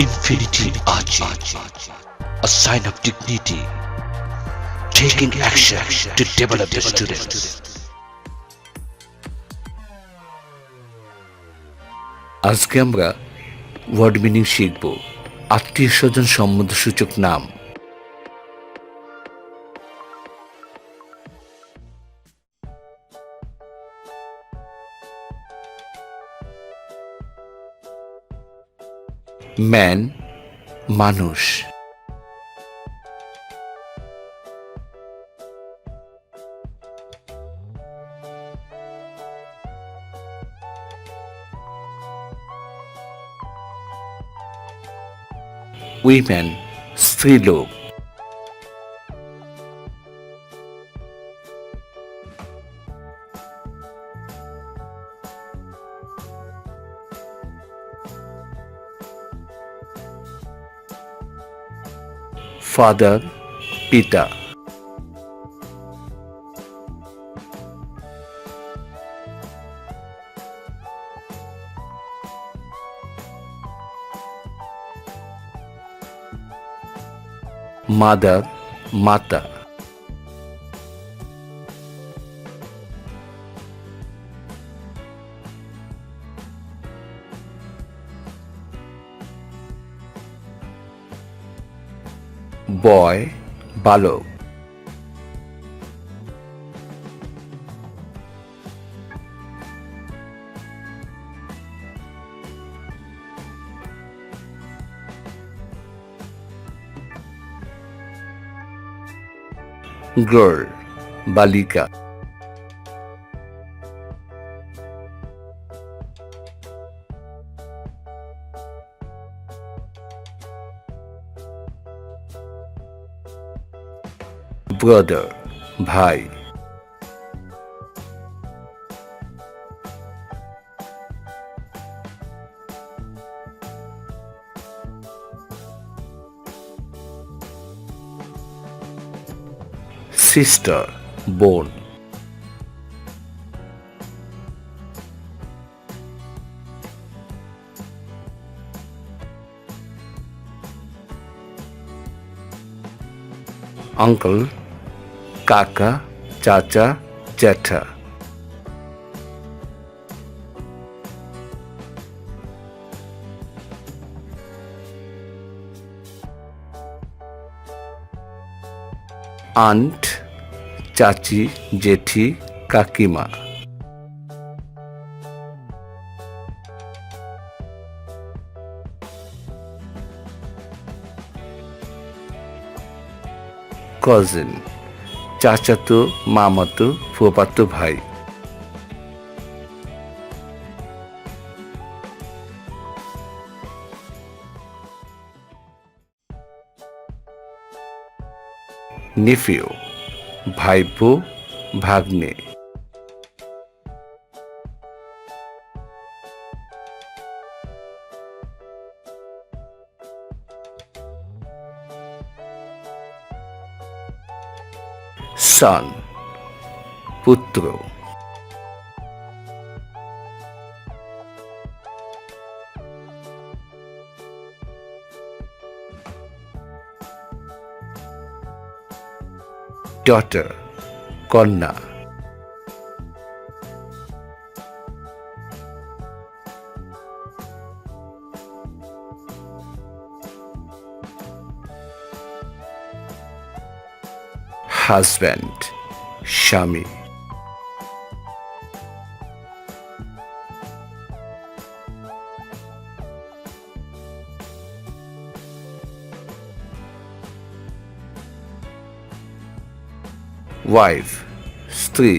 Infinity Ahzee, a sign of dignity, taking action to develop the students. আজকে আমরা word meaning শিখব। আত্মীয় স্বজন সম্বন্ধসূচক নাম। ম্যান মানুষ, উইমেন স্ত্রীলোক, ফাদার পিতা, মাদার মাতা, বয় বালক, গার্ল বালিকা, ব্রাদার ভাই, সিস্টার বোন, আঙ্কেল কাকা চাচা জ্যাঠা, আন্ট চাচি জেঠি কাকিমা, কাজিন চাচাতো মামাতো ফুফাতো ভাই, নেফিউ ভাইপো ভাগ্নে, সন পুত্র, ডটার কন্যা, হাজব্যান্ড স্বামী, ওয়াইফ স্ত্রী,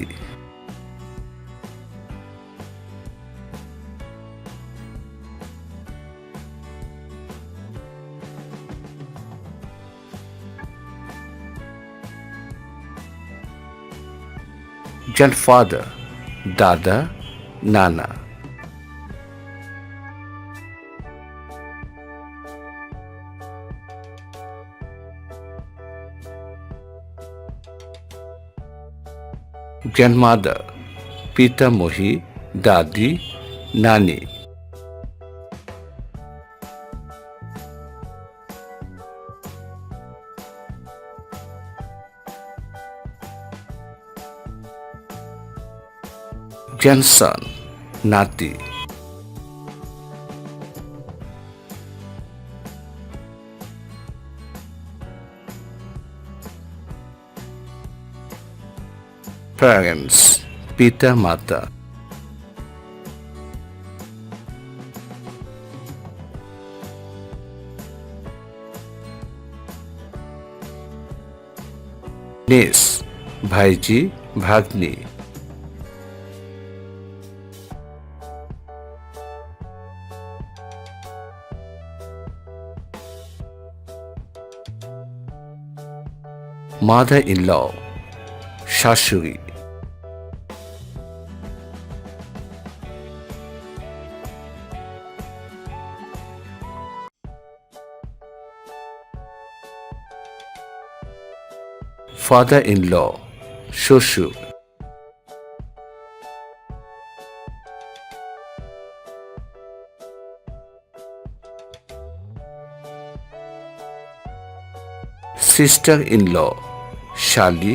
গ্র্যান্ডফাদার দাদা নানা, গ্র্যান্ডমাদার পিতামহী দাদি নানি, grandson, নাতি, parents, পিতা মাতা, niece, ভাইজি ভাগ্নি, mother-in-law, শাশুড়ি, father-in-law, শ্বশুর, sister-in-law, শালি,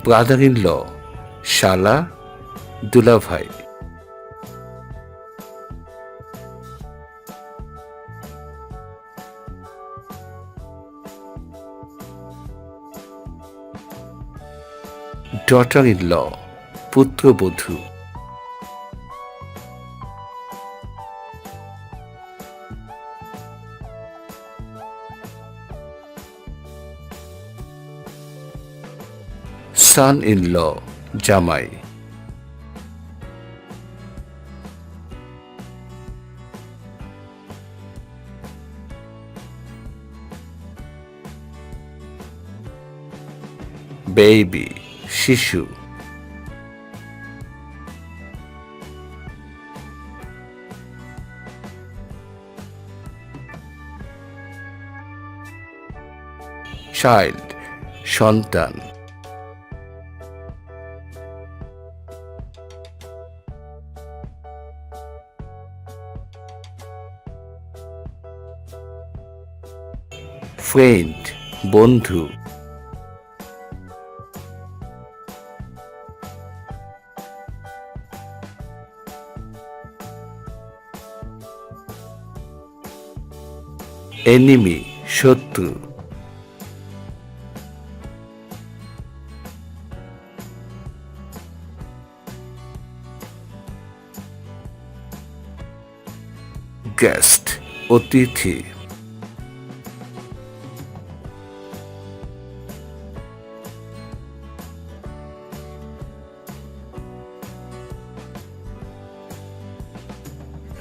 brother-in-law, শালা, দুলাভাই, daughter-in-law, পুত্রবধূ, son-in-law, জামাই, baby, শিশু, child, সন্তান, friend, বন্ধু, enemy, শত্রু, guest, অতিথি,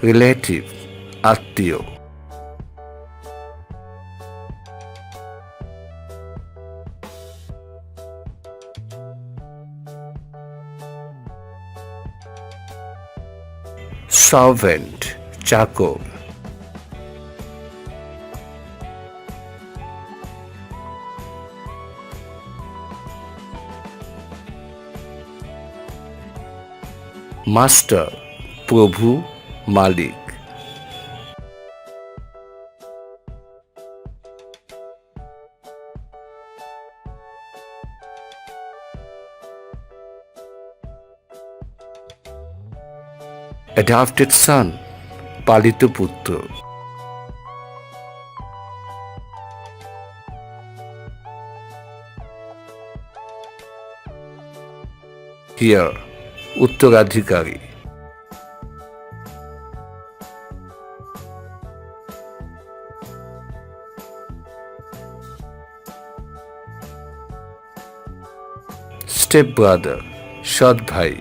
relative, আত্মীয়, servant, চাকর, master, প্রভু, মালিক, adopted son, পালিত পুত্র, heir, উত্তরাধিকারী, step brother, সৎ ভাই,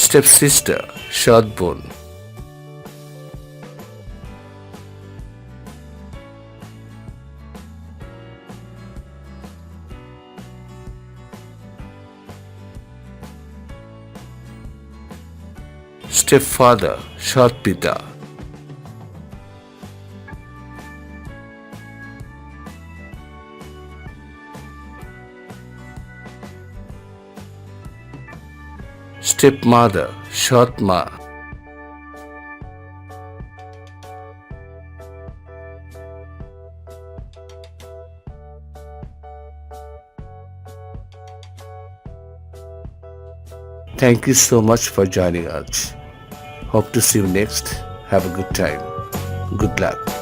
step sister, সৎ বোন, step father, সৎ পিতা, stepmother, সৎ মা। Thank you so much for joining us. Hope to see you next. Have a good time. Good luck.